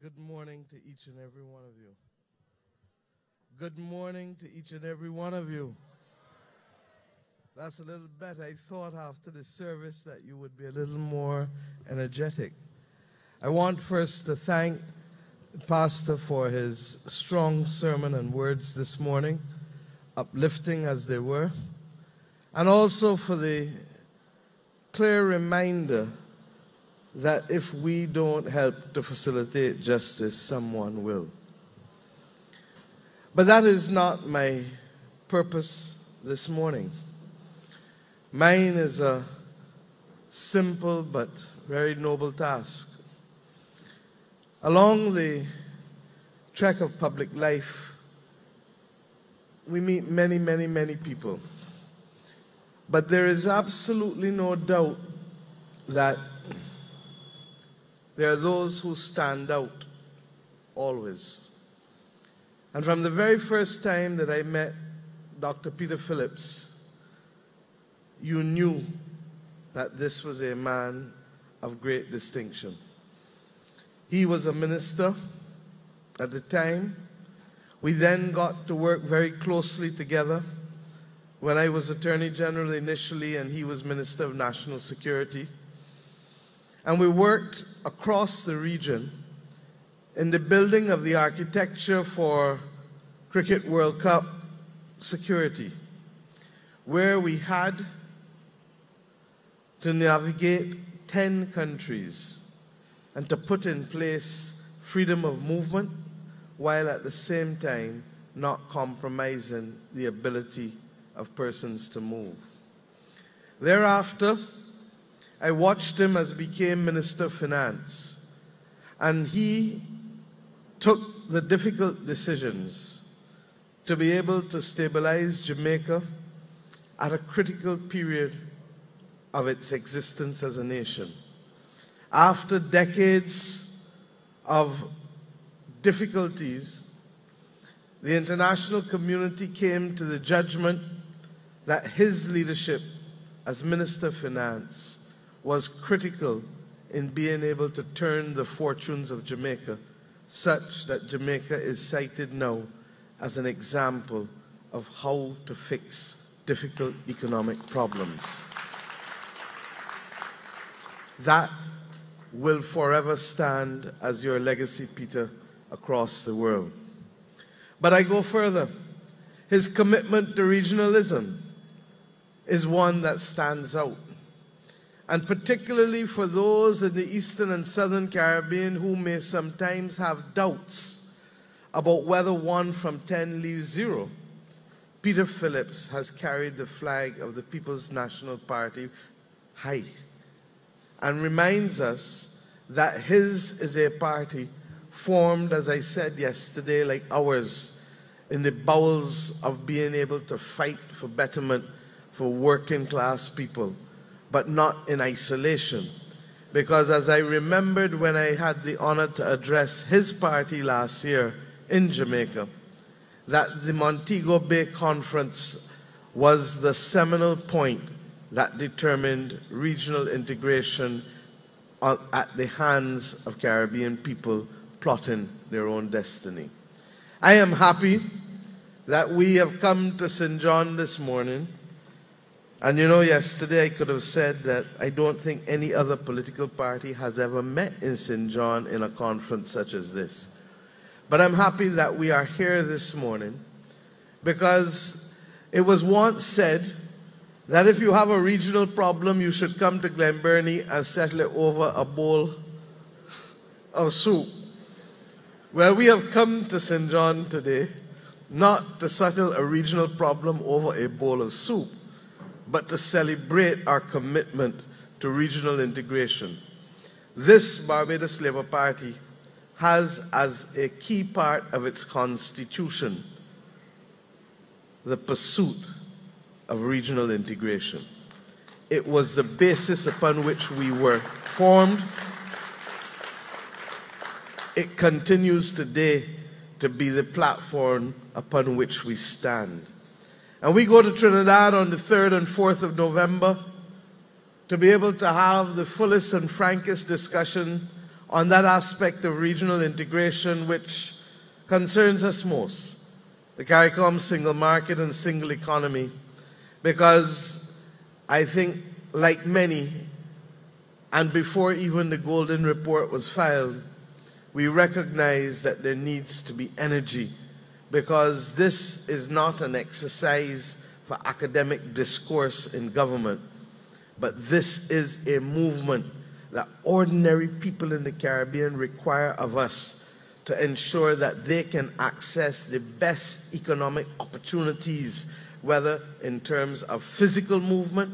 Good morning to each and every one of you. Good morning to each and every one of you. That's a little better. I thought after the service that you would be a little more energetic. I want first to thank the pastor for his strong sermon and words this morning, uplifting as they were, and also for the clear reminder that if we don't help to facilitate justice, someone will. But that is not my purpose this morning. Mine is a simple but very noble task. Along the trek of public life, we meet many, many, many people. But there is absolutely no doubt that there are those who stand out always. And from the very first time that I met Dr. Peter Phillips, you knew that this was a man of great distinction. He was a minister at the time. We then got to work very closely together when I was Attorney General initially and he was Minister of National Security. And we worked across the region in the building of the architecture for Cricket World Cup security, where we had to navigate 10 countries and to put in place freedom of movement while at the same time not compromising the ability of persons to move. Thereafter, I watched him as he became Minister of Finance, and he took the difficult decisions to be able to stabilize Jamaica at a critical period of its existence as a nation. After decades of difficulties, the international community came to the judgment that his leadership as Minister of Finance was critical in being able to turn the fortunes of Jamaica such that Jamaica is cited now as an example of how to fix difficult economic problems. That will forever stand as your legacy, Peter, across the world. But I go further. His commitment to regionalism is one that stands out. And particularly for those in the Eastern and Southern Caribbean who may sometimes have doubts about whether 1 from 10 leaves 0, Peter Phillips has carried the flag of the People's National Party high and reminds us that his is a party formed, as I said yesterday, like ours, in the bowels of being able to fight for betterment for working class people, but not in isolation. Because as I remembered when I had the honor to address his party last year in Jamaica, that the Montego Bay Conference was the seminal point that determined regional integration at the hands of Caribbean people plotting their own destiny. I am happy that we have come to St. John this morning. And you know, yesterday I could have said that I don't think any other political party has ever met in St. John in a conference such as this. But I'm happy that we are here this morning because it was once said that if you have a regional problem, you should come to Glen Burnie and settle it over a bowl of soup. Well, we have come to St. John today not to settle a regional problem over a bowl of soup, but to celebrate our commitment to regional integration. This Barbados Labour Party has as a key part of its constitution the pursuit of regional integration. It was the basis upon which we were formed. It continues today to be the platform upon which we stand. And we go to Trinidad on the 3rd and 4th of November to be able to have the fullest and frankest discussion on that aspect of regional integration which concerns us most, the CARICOM single market and single economy, because I think, like many, and before even the Golden Report was filed, we recognize that there needs to be energy, because this is not an exercise for academic discourse in government, but this is a movement that ordinary people in the Caribbean require of us to ensure that they can access the best economic opportunities, whether in terms of physical movement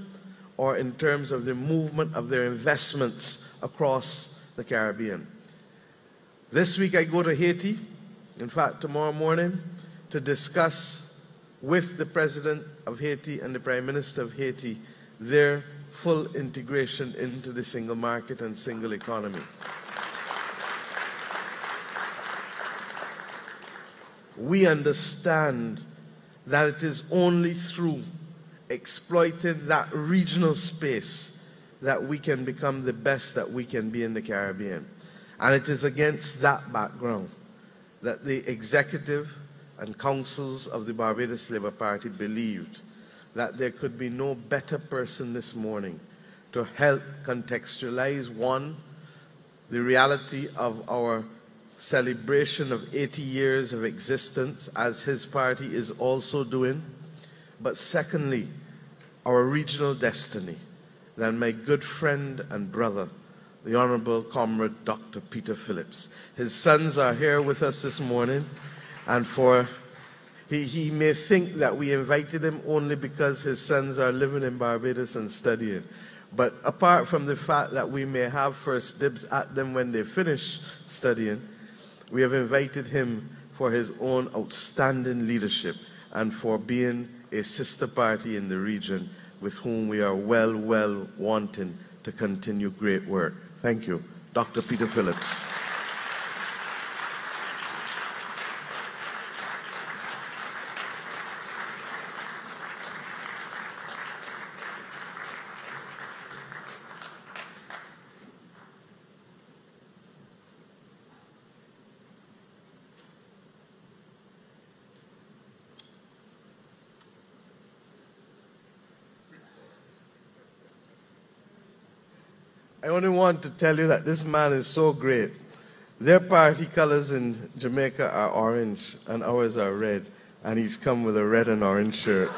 or in terms of the movement of their investments across the Caribbean. This week I go to Haiti, in fact tomorrow morning, to discuss with the President of Haiti and the Prime Minister of Haiti their full integration into the single market and single economy. We understand that it is only through exploiting that regional space that we can become the best that we can be in the Caribbean. And it is against that background that the executive and councils of the Barbados Labour Party believed that there could be no better person this morning to help contextualize, one, the reality of our celebration of 80 years of existence, as his party is also doing, but secondly, our regional destiny, than my good friend and brother, the Honorable Comrade Dr. Peter Phillips. His sons are here with us this morning, and he may think that we invited him only because his sons are living in Barbados and studying. But apart from the fact that we may have first dibs at them when they finish studying, we have invited him for his own outstanding leadership and for being a sister party in the region with whom we are well wanting to continue great work. Thank you. Dr. Peter Phillips. I only want to tell you that this man is so great. Their party colors in Jamaica are orange and ours are red, and he's come with a red and orange shirt.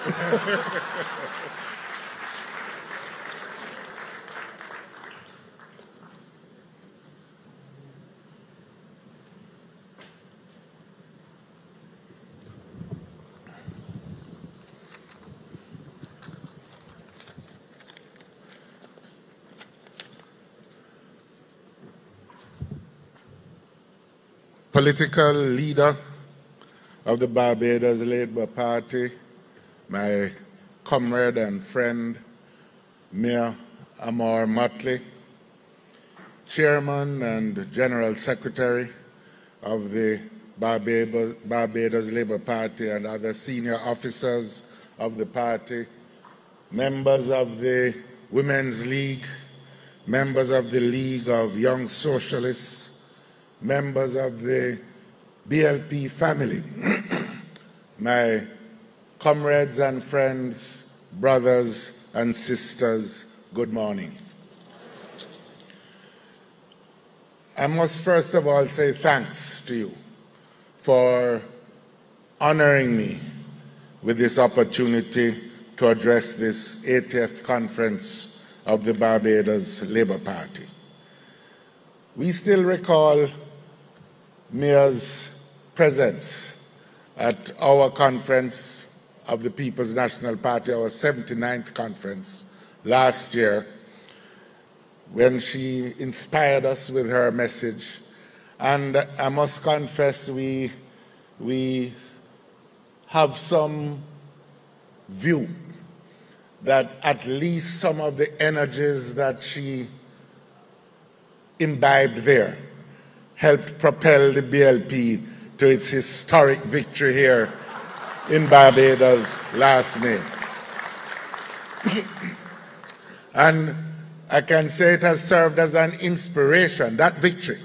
Political leader of the Barbados Labour Party, my comrade and friend, Mayor Amor Motley, Chairman and General Secretary of the Barbados Labour Party and other senior officers of the party, members of the Women's League, members of the League of Young Socialists, members of the BLP family, my comrades and friends, brothers and sisters, good morning. I must first of all say thanks to you for honoring me with this opportunity to address this 80th conference of the Barbados Labour Party. We still recall Mayor's presence at our conference of the People's National Party, our 79th conference last year, when she inspired us with her message. And I must confess, we have some view that at least some of the energies that she imbibed there helped propel the BLP to its historic victory here in Barbados last May. And I can say it has served as an inspiration. That victory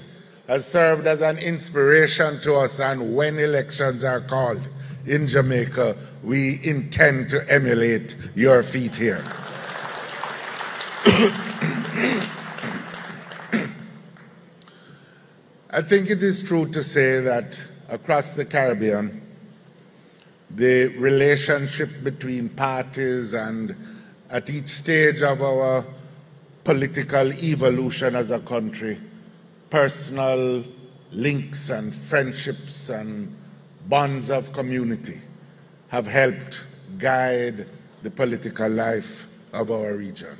has served as an inspiration to us, and when elections are called in Jamaica, we intend to emulate your feat here. I think it is true to say that across the Caribbean, the relationship between parties and at each stage of our political evolution as a country, personal links and friendships and bonds of community have helped guide the political life of our region.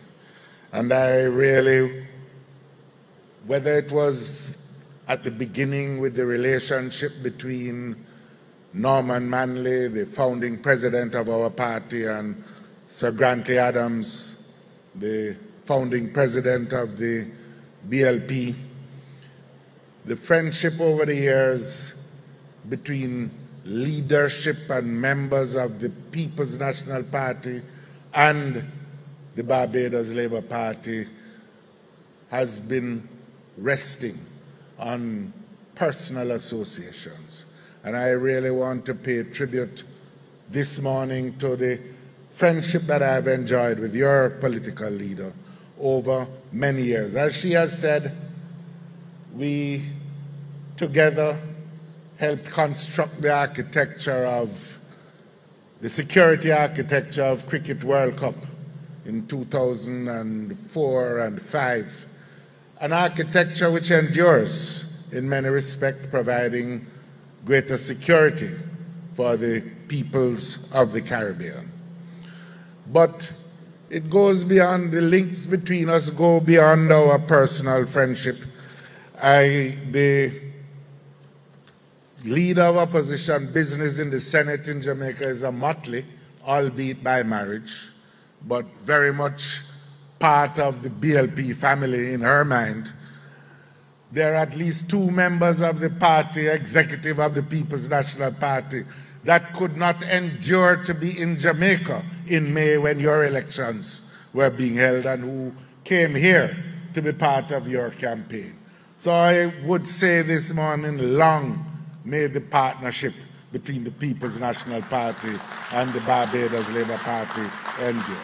And I really, whether it was at the beginning with the relationship between Norman Manley, the founding president of our party, and Sir Grantley Adams, the founding president of the BLP, the friendship over the years between leadership and members of the People's National Party and the Barbados Labour Party has been resting on personal associations. And I really want to pay tribute this morning to the friendship that I've enjoyed with your political leader over many years. As she has said, we together helped construct the architecture of the security architecture of Cricket World Cup in 2004 and 5. An architecture which endures in many respects, providing greater security for the peoples of the Caribbean. But it goes beyond, the links between us go beyond our personal friendship. The leader of opposition business in the Senate in Jamaica is a motley, albeit by marriage, but very much part of the BLP family in her mind. There are at least 2 members of the party, executive of the People's National Party, that could not endure to be in Jamaica in May when your elections were being held, and who came here to be part of your campaign. So I would say this morning, long may the partnership between the People's National Party and the Barbados Labour Party endure.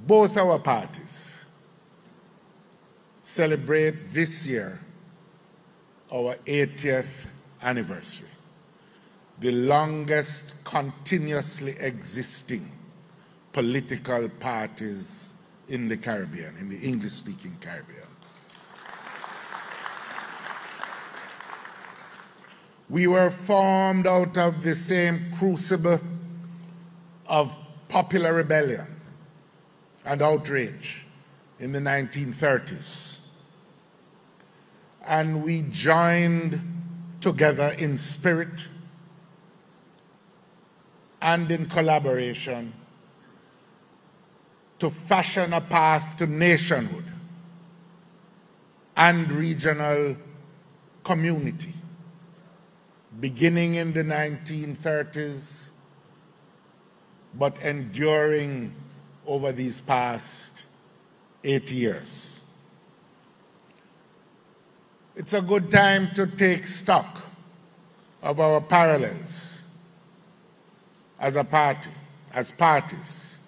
Both our parties celebrate this year our 80th anniversary, the longest continuously existing political parties in the Caribbean, in the English-speaking Caribbean. We were formed out of the same crucible of popular rebellion and outrage in the 1930s. And we joined together in spirit and in collaboration to fashion a path to nationhood and regional community, beginning in the 1930s, but enduring over these past 8 years. It's a good time to take stock of our parallels as a party, as parties.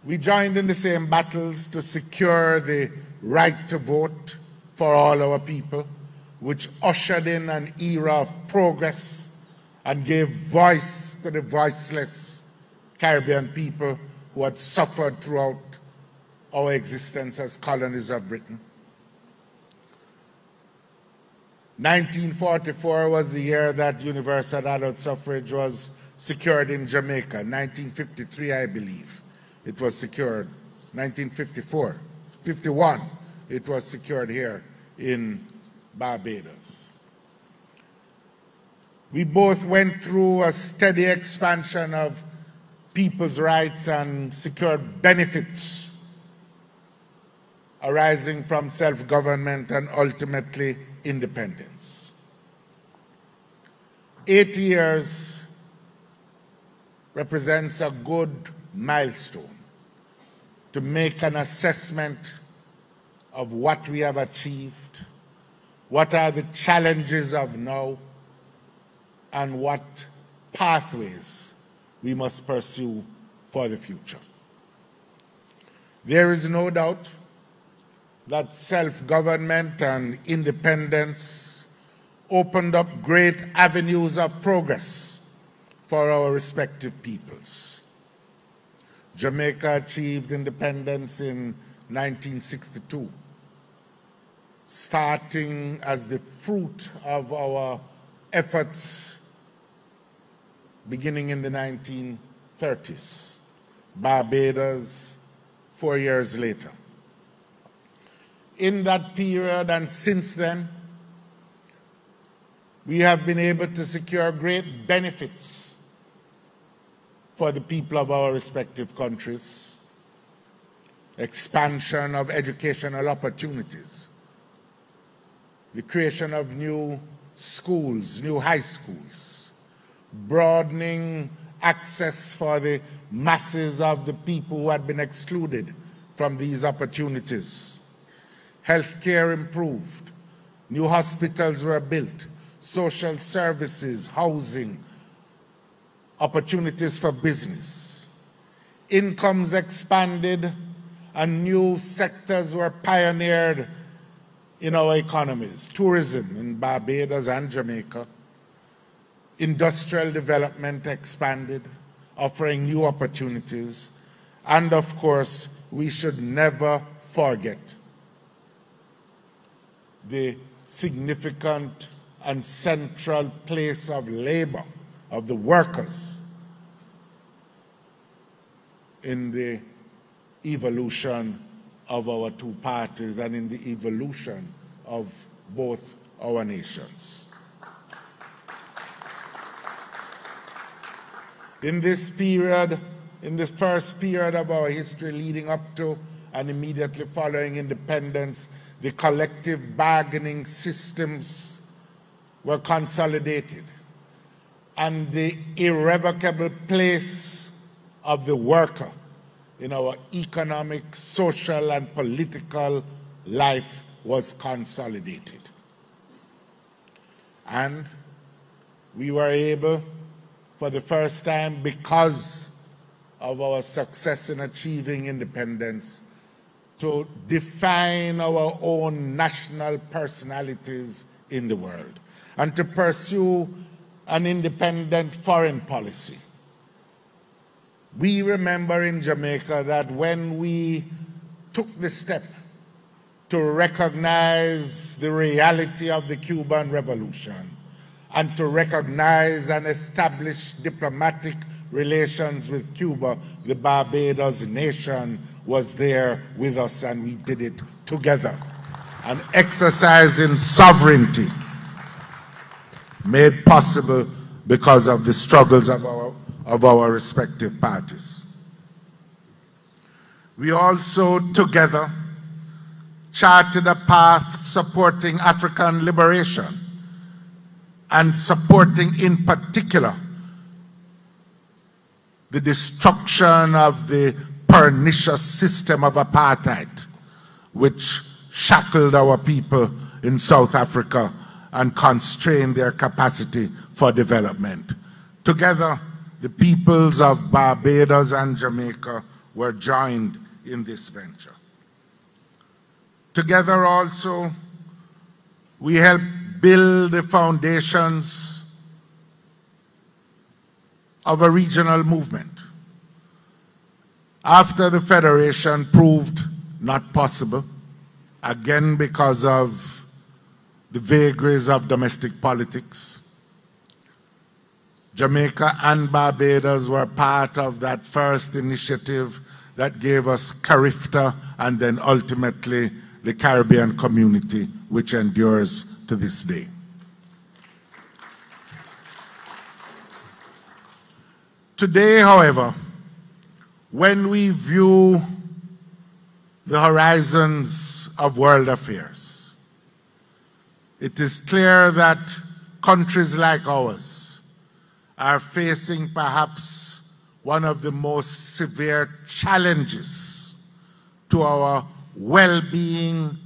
We joined in the same battles to secure the right to vote for all our people, which ushered in an era of progress and gave voice to the voiceless Caribbean people who had suffered throughout our existence as colonies of Britain. 1944 was the year that universal adult suffrage was secured in Jamaica. 1953, I believe, it was secured. 1954, 51, it was secured here in Barbados. We both went through a steady expansion of people's rights and secured benefits arising from self-government and ultimately independence. 8 years represents a good milestone to make an assessment of what we have achieved, what are the challenges of now, and what pathways we must pursue for the future. There is no doubt that self-government and independence opened up great avenues of progress for our respective peoples. Jamaica achieved independence in 1962, starting as the fruit of our efforts beginning in the 1930s. Barbados 4 years later. In that period and since then, we have been able to secure great benefits for the people of our respective countries. Expansion of educational opportunities, the creation of new schools, new high schools, broadening access for the masses of the people who had been excluded from these opportunities. Healthcare improved, new hospitals were built, social services, housing, opportunities for business. Incomes expanded and new sectors were pioneered in our economies. Tourism in Barbados and Jamaica. Industrial development expanded, offering new opportunities. And of course, we should never forget the significant and central place of labor, of the workers, in the evolution of our two parties and in the evolution of both our nations. In this period, in this first period of our history leading up to and immediately following independence, the collective bargaining systems were consolidated, and the irrevocable place of the worker in our economic, social, and political life was consolidated. And we were able, for the first time, because of our success in achieving independence, to define our own national personalities in the world and to pursue an independent foreign policy. We remember in Jamaica that when we took the step to recognize the reality of the Cuban Revolution and to recognize and establish diplomatic relations with Cuba, the Barbados nation was there with us, and we did it together. An exercise in sovereignty made possible because of the struggles of our respective parties. We also together charted a path supporting African liberation and supporting in particular the destruction of the pernicious system of apartheid, which shackled our people in South Africa and constrained their capacity for development. Together, the peoples of Barbados and Jamaica were joined in this venture. Together also, we helped build the foundations of a regional movement. After the Federation proved not possible, again because of the vagaries of domestic politics, Jamaica and Barbados were part of that first initiative that gave us CARIFTA and then ultimately the Caribbean Community, which endures to this day. Today, however, when we view the horizons of world affairs, it is clear that countries like ours are facing perhaps one of the most severe challenges to our well-being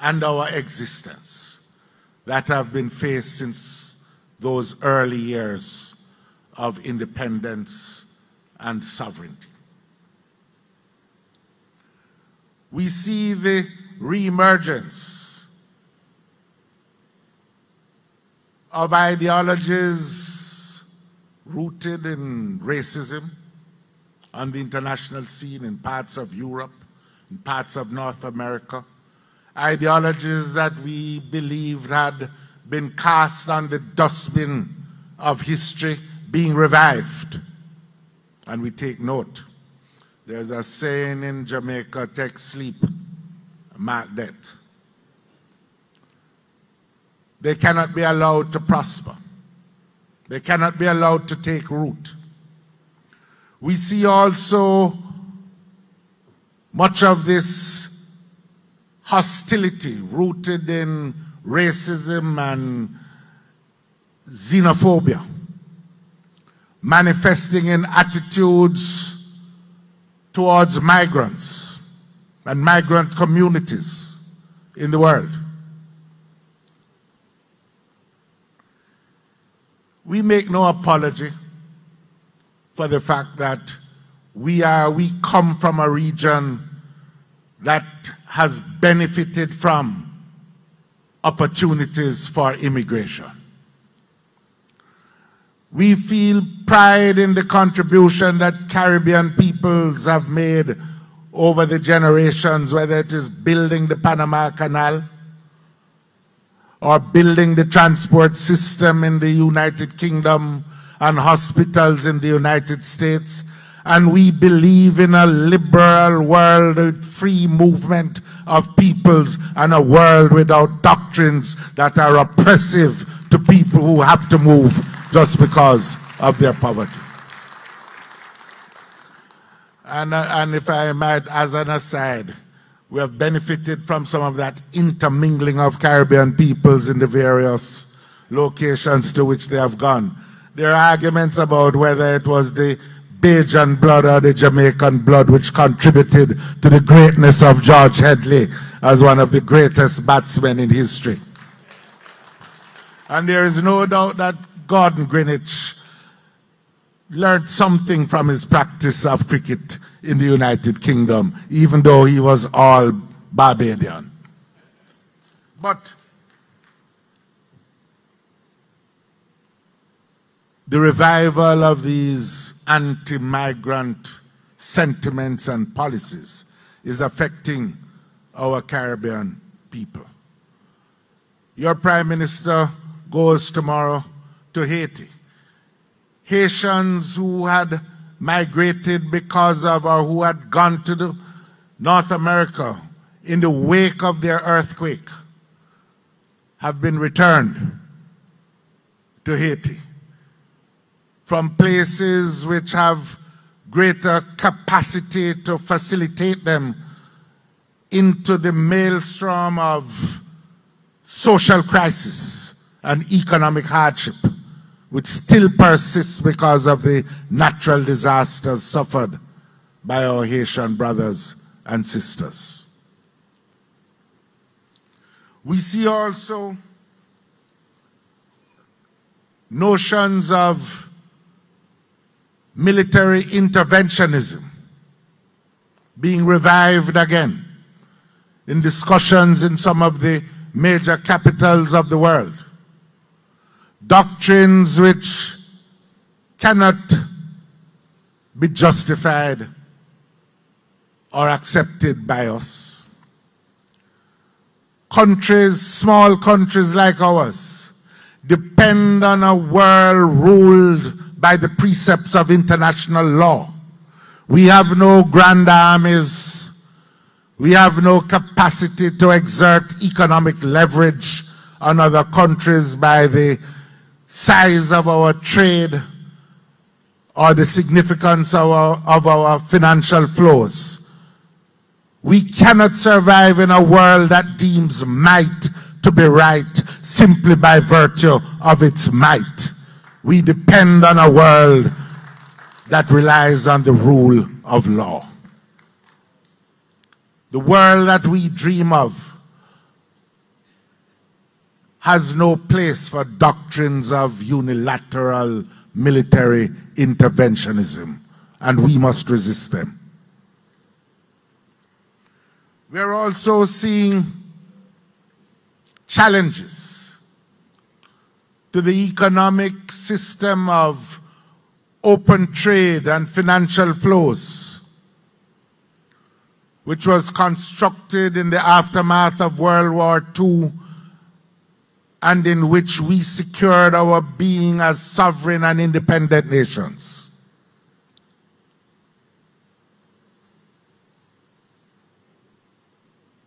and our existence that have been faced since those early years of independence and sovereignty. We see the reemergence of ideologies rooted in racism on the international scene in parts of Europe, in parts of North America, ideologies that we believed had been cast on the dustbin of history being revived. And we take note. There's a saying in Jamaica, take sleep, mark death. They cannot be allowed to prosper. They cannot be allowed to take root. We see also much of this hostility rooted in racism and xenophobia, manifesting in attitudes towards migrants and migrant communities in the world. We make no apology for the fact that we come from a region that has benefited from opportunities for immigration. We feel pride in the contribution that Caribbean peoples have made over the generations, whether it is building the Panama Canal or building the transport system in the United Kingdom and hospitals in the United States. And we believe in a liberal world with free movement of peoples and a world without doctrines that are oppressive to people who have to move just because of their poverty. And if I might, as an aside, we have benefited from some of that intermingling of Caribbean peoples in the various locations to which they have gone. There are arguments about whether it was the Bajan blood or the Jamaican blood which contributed to the greatness of George Headley as one of the greatest batsmen in history. And there is no doubt that Gordon Greenwich learned something from his practice of cricket in the United Kingdom, even though he was all Barbadian. But the revival of these anti-migrant sentiments and policies is affecting our Caribbean people. Your Prime Minister goes tomorrow to Haiti. Haitians who had migrated because of or who had gone to North America in the wake of their earthquake have been returned to Haiti from places which have greater capacity to facilitate them into the maelstrom of social crisis and economic hardship, which still persists because of the natural disasters suffered by our Haitian brothers and sisters. We see also notions of military interventionism being revived again in discussions in some of the major capitals of the world. Doctrines which cannot be justified or accepted by us. Countries, small countries like ours, depend on a world ruled by the precepts of international law. We have no grand armies. We have no capacity to exert economic leverage on other countries by the size of our trade or the significance of our financial flows. We cannot survive in a world that deems might to be right simply by virtue of its might. we depend on a world that relies on the rule of law. The world that we dream of has no place for doctrines of unilateral military interventionism, and we must resist them. We're also seeing challenges to the economic system of open trade and financial flows, which was constructed in the aftermath of World War II and in which we secured our being as sovereign and independent nations.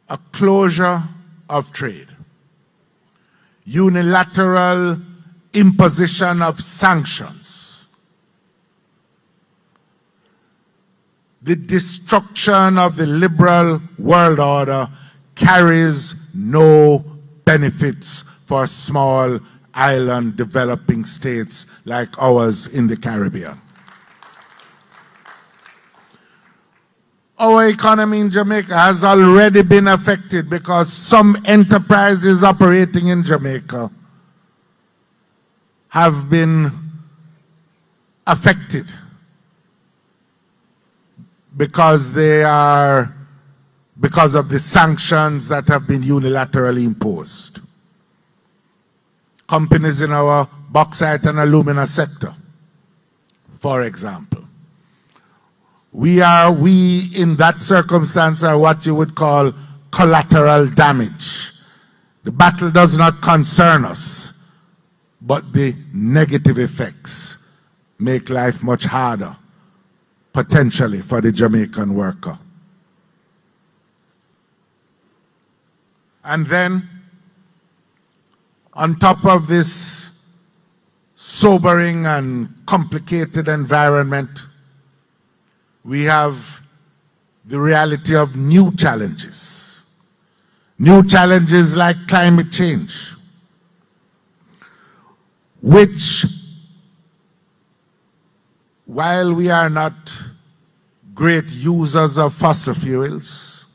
A closure of trade, unilateral imposition of sanctions, the destruction of the liberal world order carries no benefits for small island developing states like ours in the Caribbean. Our economy in Jamaica has already been affected because some enterprises operating in Jamaica have been affected because of the sanctions that have been unilaterally imposed. Companies in our bauxite and alumina sector, for example. We in that circumstance are what you would call collateral damage. The battle does not concern us, but the negative effects make life much harder, potentially, for the Jamaican worker. And then, on top of this sobering and complicated environment, we have the reality of new challenges. New challenges like climate change, which, while we are not great users of fossil fuels,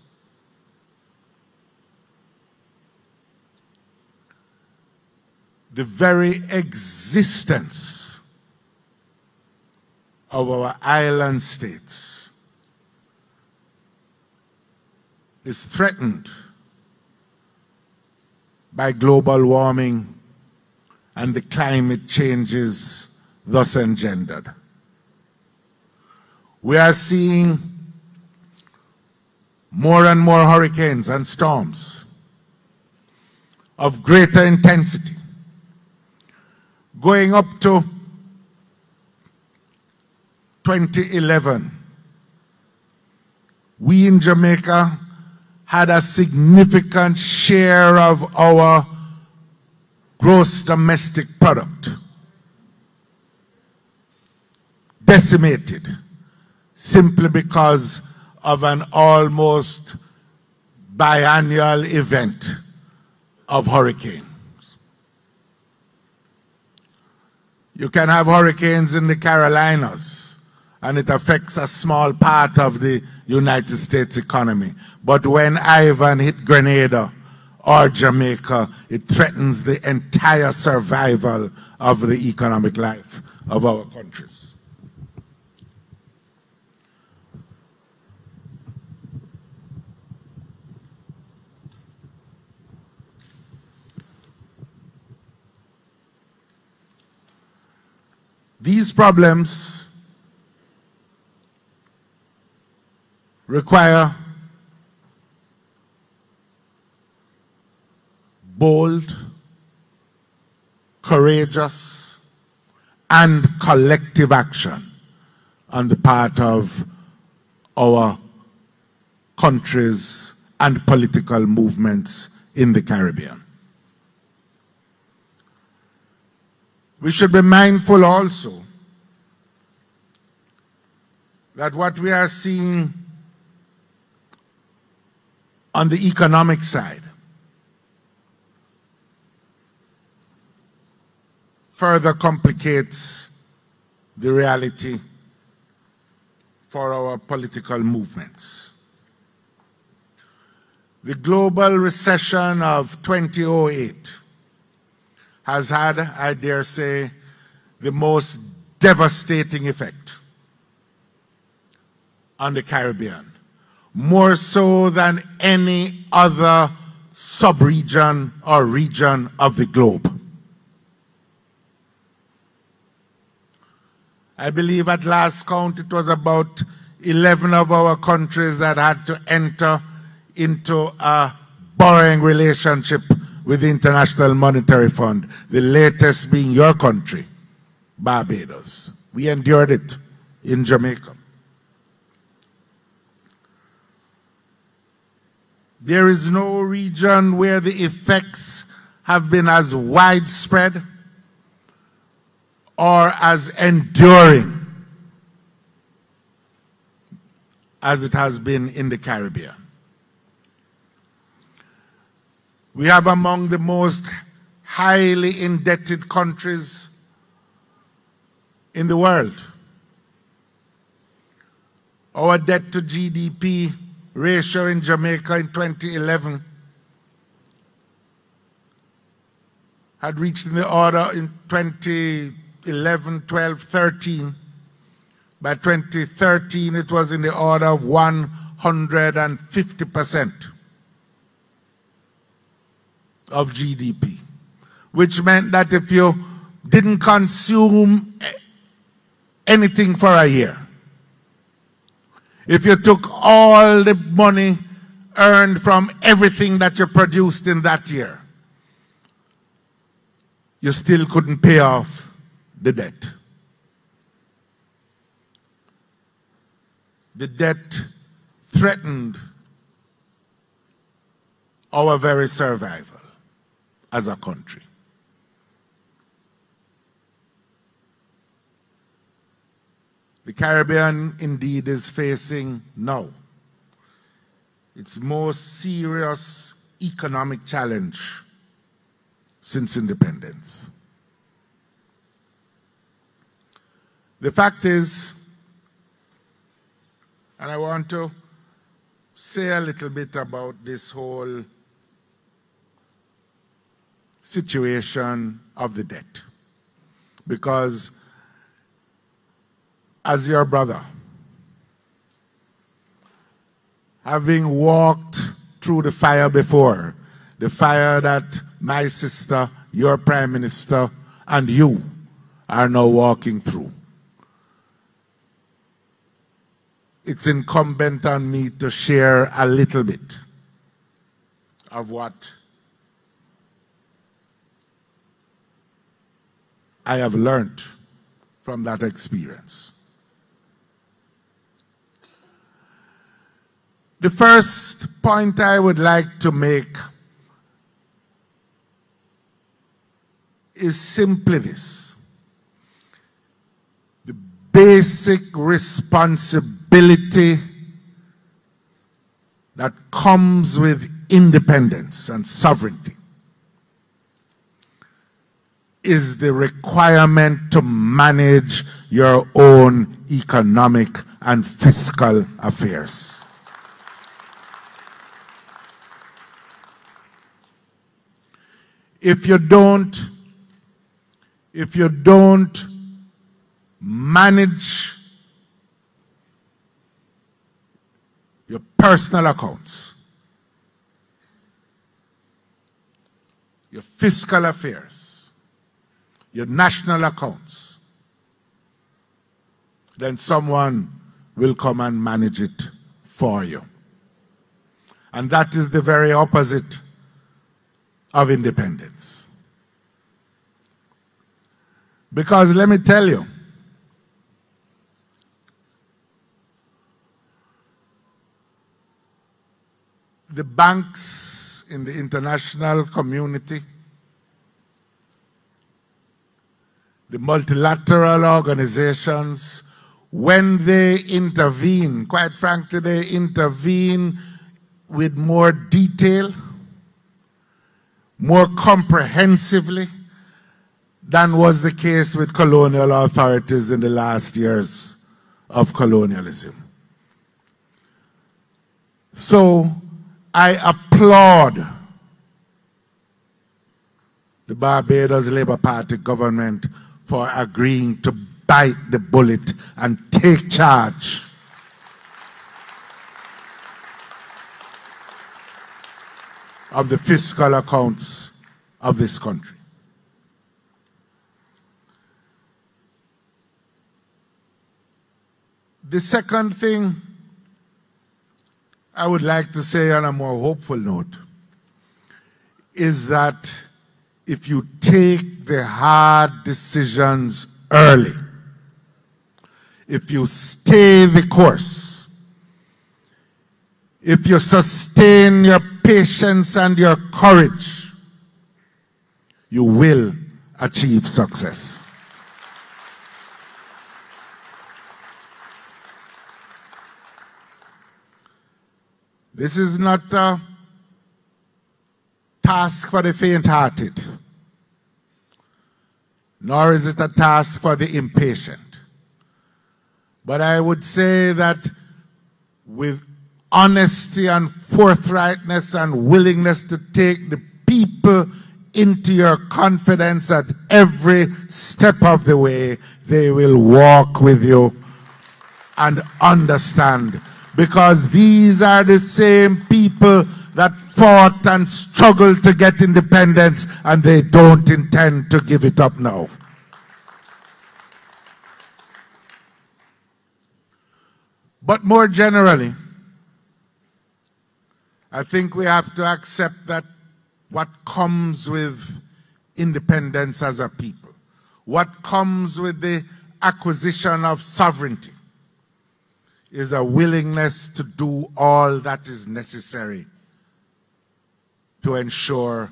the very existence of our island states is threatened by global warming and the climate changes thus engendered. We are seeing more and more hurricanes and storms of greater intensity, going up to 2011, we in Jamaica had a significant share of our gross domestic product decimated simply because of an almost biannual event of hurricane. You can have hurricanes in the Carolinas, and it affects a small part of the United States economy. But when Ivan hit Grenada or Jamaica, it threatens the entire survival of the economic life of our countries. These problems require bold, courageous, and collective action on the part of our countries and political movements in the Caribbean. We should be mindful also that what we are seeing on the economic side further complicates the reality for our political movements. The global recession of 2008 has had, I dare say, the most devastating effect on the Caribbean, more so than any other sub-region or region of the globe. I believe at last count it was about 11 of our countries that had to enter into a borrowing relationship with the International Monetary Fund, the latest being your country, Barbados. We endured it in Jamaica. There is no region where the effects have been as widespread or as enduring as it has been in the Caribbean. We have among the most highly indebted countries in the world. Our debt to GDP ratio in Jamaica in 2011 had reached in the order in 2011, 12, 13. By 2013, it was in the order of 150% of GDP, which meant that if you didn't consume anything for a year, if you took all the money earned from everything that you produced in that year, you still couldn't pay off the debt. The debt threatened our very survival as a country. The Caribbean indeed is facing now its most serious economic challenge since independence. The fact is, and I want to say a little bit about this whole situation of the debt, because as your brother, having walked through the fire before, the fire that my sister, your Prime Minister, and you are now walking through, it's incumbent on me to share a little bit of what I have learned from that experience. The first point I would like to make is simply this: the basic responsibility that comes with independence and sovereignty is the requirement to manage your own economic and fiscal affairs. If you don't manage your personal accounts, your fiscal affairs, your national accounts, then someone will come and manage it for you. And that is the very opposite of independence. Because let me tell you, the banks in the international community, the multilateral organizations, when they intervene, quite frankly, they intervene with more detail, more comprehensively than was the case with colonial authorities in the last years of colonialism. So I applaud the Barbados Labour Party government for agreeing to bite the bullet and take charge of the fiscal accounts of this country. The second thing I would like to say on a more hopeful note is that if you take the hard decisions early, if you stay the course, if you sustain your patience and your courage, you will achieve success. This is not a task for the faint-hearted, nor is it a task for the impatient. But I would say that with honesty and forthrightness and willingness to take the people into your confidence at every step of the way, they will walk with you and understand. Because these are the same people that fought and struggled to get independence, and they don't intend to give it up now. But more generally, I think we have to accept that what comes with independence as a people, what comes with the acquisition of sovereignty, is a willingness to do all that is necessary to ensure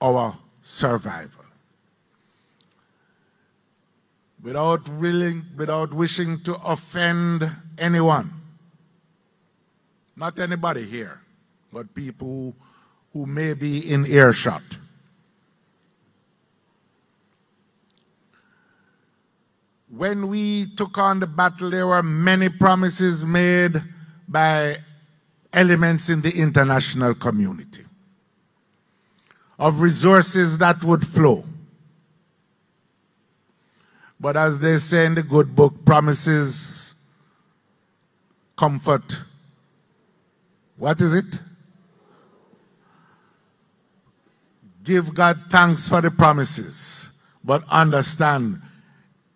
our survival. Without wishing to offend anyone, not anybody here, but people who may be in earshot. When we took on the battle, there were many promises made by elements in the international community of resources that would flow. But as they say in the good book, promises comfort. What is it? Give God thanks for the promises, but understand,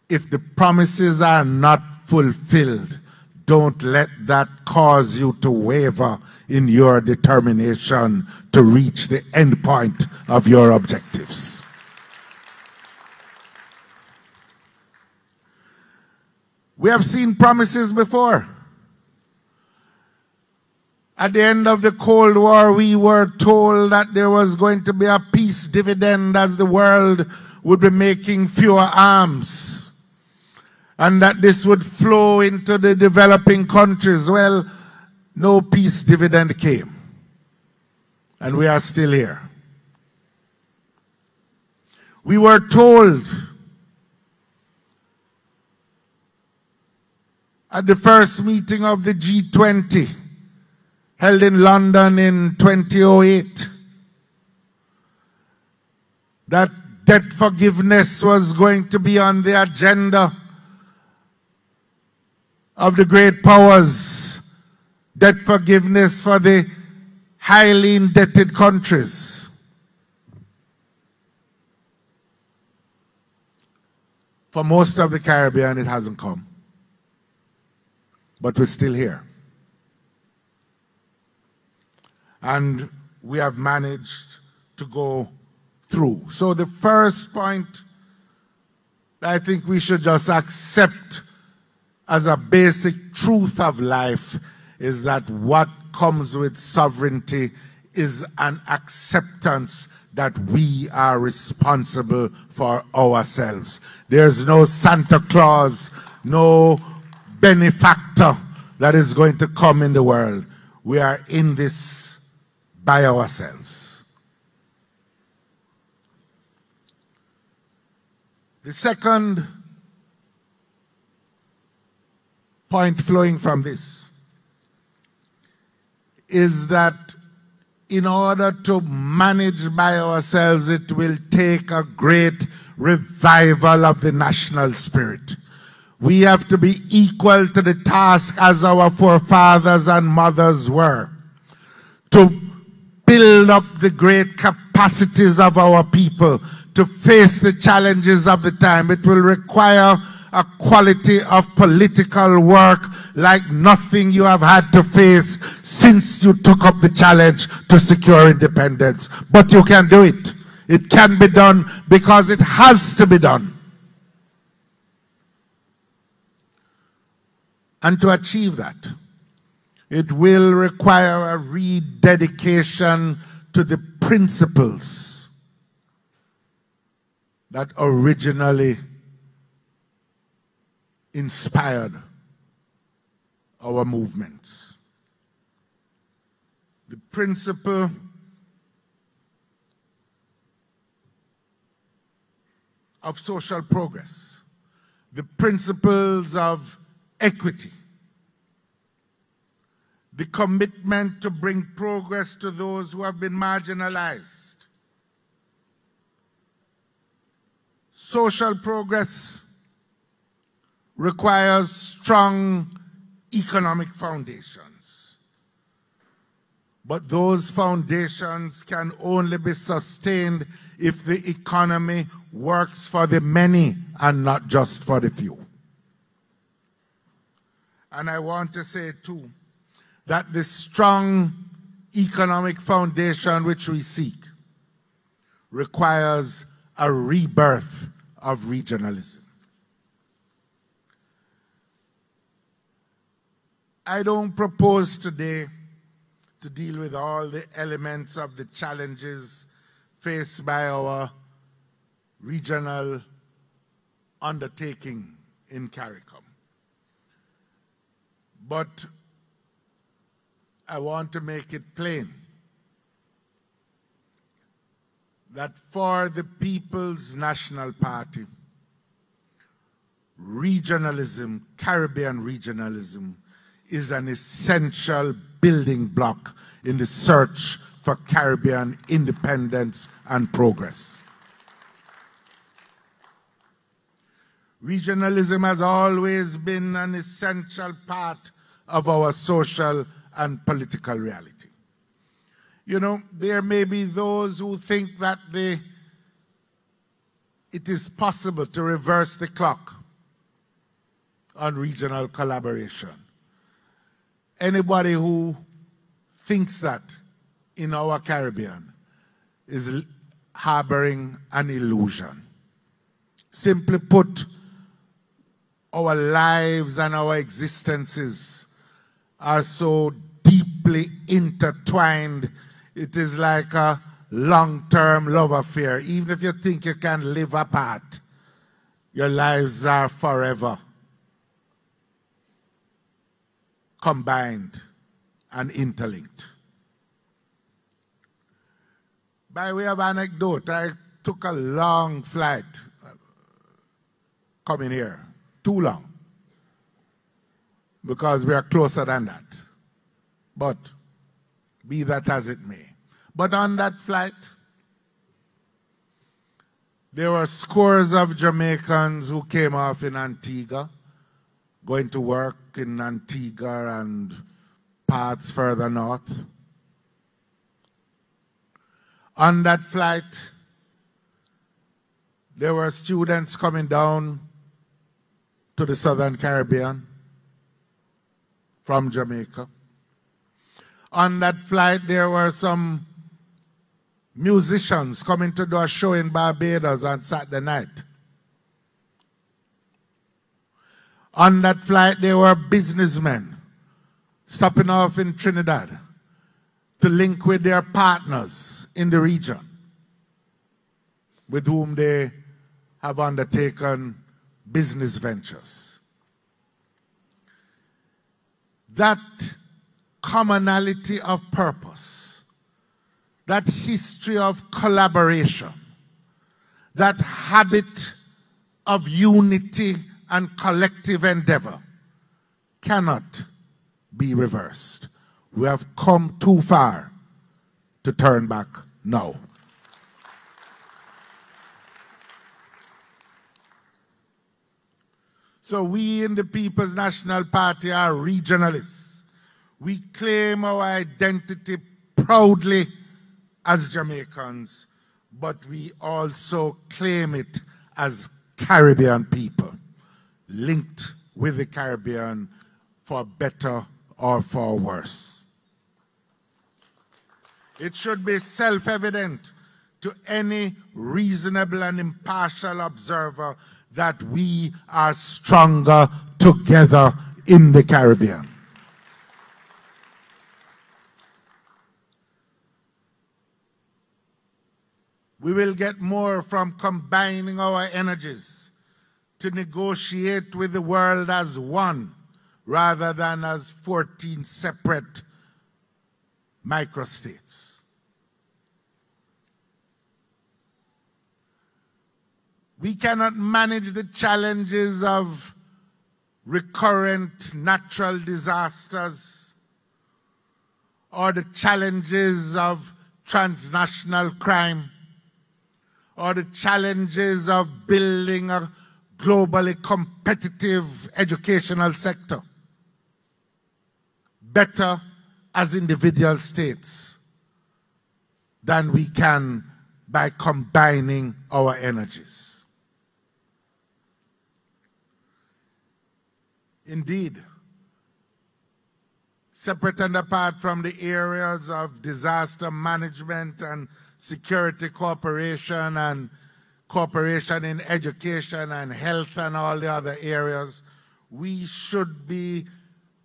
if the promises are not fulfilled, don't let that cause you to waver in your determination to reach the end point of your objectives. We have seen promises before. At the end of the Cold War, we were told that there was going to be a peace dividend as the world would be making fewer arms, and that this would flow into the developing countries. Well, no peace dividend came, and we are still here. We were told at the first meeting of the G20 held in London in 2008 that debt forgiveness was going to be on the agenda of the great powers, debt forgiveness for the highly indebted countries. For most of the Caribbean, it hasn't come. But we're still here. And we have managed to go through. So the first point I think we should just accept as a basic truth of life is that what comes with sovereignty is an acceptance that we are responsible for ourselves. There's no Santa Claus, no benefactor that is going to come in the world. We are in this by ourselves. The second point flowing from this is that in order to manage by ourselves, it will take a great revival of the national spirit. We have to be equal to the task as our forefathers and mothers were, to build up the great capacities of our people to face the challenges of the time. It will require a quality of political work like nothing you have had to face since you took up the challenge to secure independence. But you can do it. It can be done because it has to be done. And to achieve that, it will require a rededication to the principles that originally inspired our movements. The principle of social progress, the principles of equity, the commitment to bring progress to those who have been marginalized. Social progress requires strong economic foundations. But those foundations can only be sustained if the economy works for the many and not just for the few. And I want to say too, that the strong economic foundation which we seek requires a rebirth of regionalism. I don't propose today to deal with all the elements of the challenges faced by our regional undertaking in CARICOM. But I want to make it plain that for the People's National Party, regionalism, Caribbean regionalism, is an essential building block in the search for Caribbean independence and progress. Regionalism has always been an essential part of our social and political reality. You know, there may be those who think that it is possible to reverse the clock on regional collaboration. Anybody who thinks that in our Caribbean is harboring an illusion. Simply put, our lives and our existences are so deeply intertwined. It is like a long-term love affair. Even if you think you can live apart, your lives are forever combined and interlinked. By way of anecdote, I took a long flight coming here, too long, because we are closer than that. But be that as it may. But on that flight, there were scores of Jamaicans who came off in Antigua, going to work in Antigua and parts further north. On that flight, there were students coming down to the Southern Caribbean from Jamaica. On that flight, there were some musicians coming to do a show in Barbados on Saturday night. On that flight, there were businessmen stopping off in Trinidad to link with their partners in the region with whom they have undertaken business ventures. That commonality of purpose, that history of collaboration, that habit of unity and collective endeavor cannot be reversed. We have come too far to turn back now. So we in the People's National Party are regionalists. We claim our identity proudly as Jamaicans, but we also claim it as Caribbean people, linked with the Caribbean for better or for worse. It should be self-evident to any reasonable and impartial observer that we are stronger together in the Caribbean. We will get more from combining our energies to negotiate with the world as one rather than as 14 separate microstates. We cannot manage the challenges of recurrent natural disasters or the challenges of transnational crime or the challenges of building a globally competitive educational sector better as individual states than we can by combining our energies. Indeed, separate and apart from the areas of disaster management and security cooperation and cooperation in education and health and all the other areas, we should be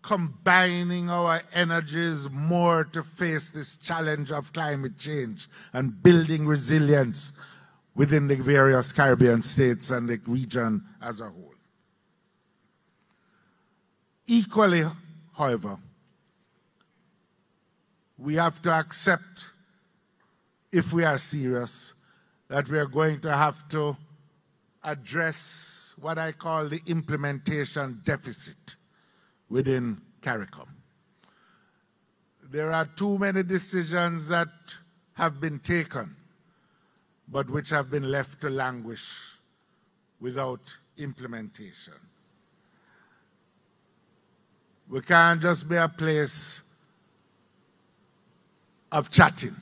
combining our energies more to face this challenge of climate change and building resilience within the various Caribbean states and the region as a whole. Equally, however, we have to accept, if we are serious, that we are going to have to address what I call the implementation deficit within CARICOM. There are too many decisions that have been taken, but which have been left to languish without implementation. We can't just be a place of chatting.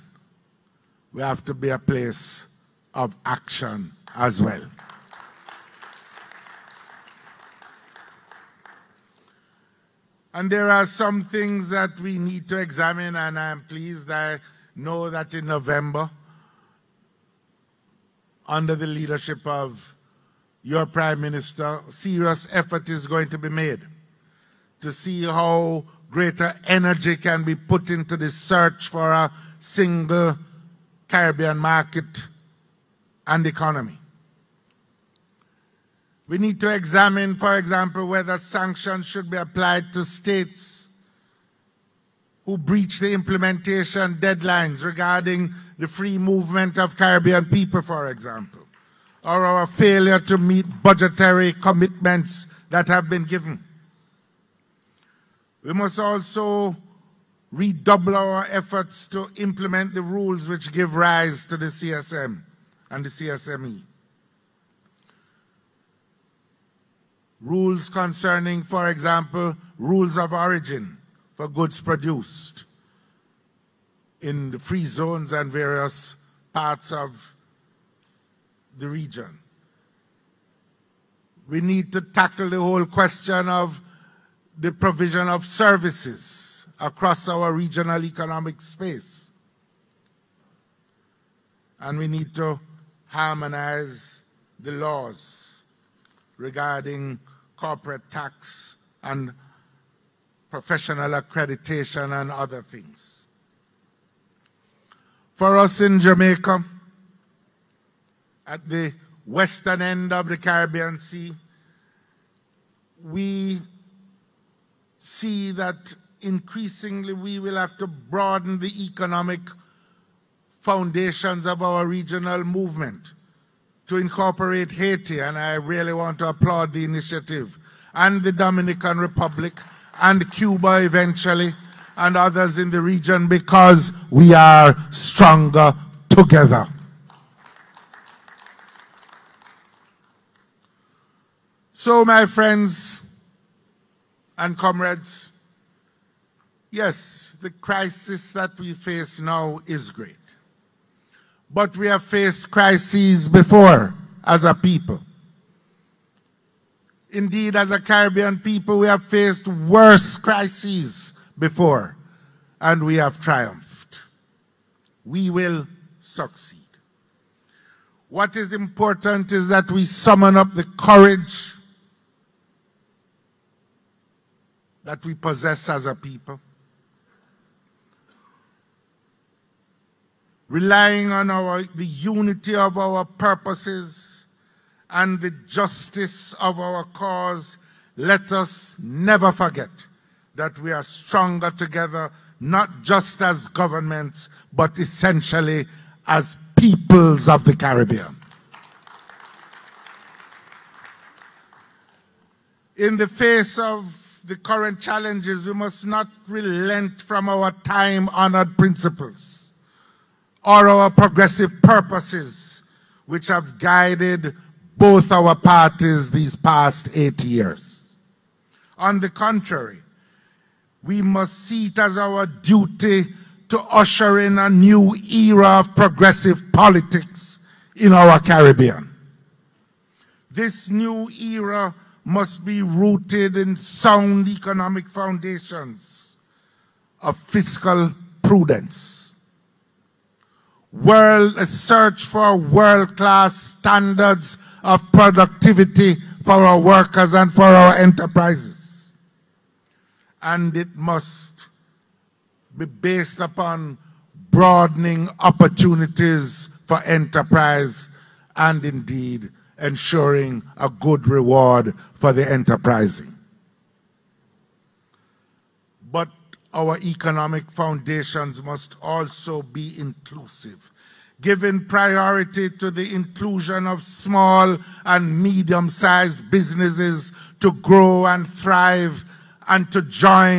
We have to be a place of action as well. And there are some things that we need to examine, and I'm pleased I know that in November, under the leadership of your Prime Minister, serious effort is going to be made to see how greater energy can be put into the search for a single Caribbean market and economy. We need to examine, for example, whether sanctions should be applied to states who breach the implementation deadlines regarding the free movement of Caribbean people, for example, or our failure to meet budgetary commitments that have been given. We must also redouble our efforts to implement the rules which give rise to the CSM and the CSME. Rules concerning, for example, rules of origin for goods produced in the free zones and various parts of the region. We need to tackle the whole question of the provision of services across our regional economic space. And we need to harmonize the laws regarding corporate tax and professional accreditation and other things. For us in Jamaica, at the western end of the Caribbean Sea, we see that increasingly we will have to broaden the economic foundations of our regional movement to incorporate Haiti, and I really want to applaud the initiative, and the Dominican Republic, and Cuba eventually, and others in the region, because we are stronger together. So, my friends and comrades, yes, the crisis that we face now is great. But we have faced crises before as a people. Indeed, as a Caribbean people, we have faced worse crises before, and we have triumphed. We will succeed. What is important is that we summon up the courage that we possess as a people, relying on the unity of our purposes and the justice of our cause. Let us never forget that we are stronger together, not just as governments, but essentially as peoples of the Caribbean. In the face of the current challenges, we must not relent from our time-honored principles or our progressive purposes, which have guided both our parties these past 8 years. On the contrary, we must see it as our duty to usher in a new era of progressive politics in our Caribbean. This new era must be rooted in sound economic foundations of fiscal prudence, a search for world-class standards of productivity for our workers and for our enterprises. And it must be based upon broadening opportunities for enterprise and indeed ensuring a good reward for the enterprising. But our economic foundations must also be inclusive, giving priority to the inclusion of small and medium-sized businesses to grow and thrive and to join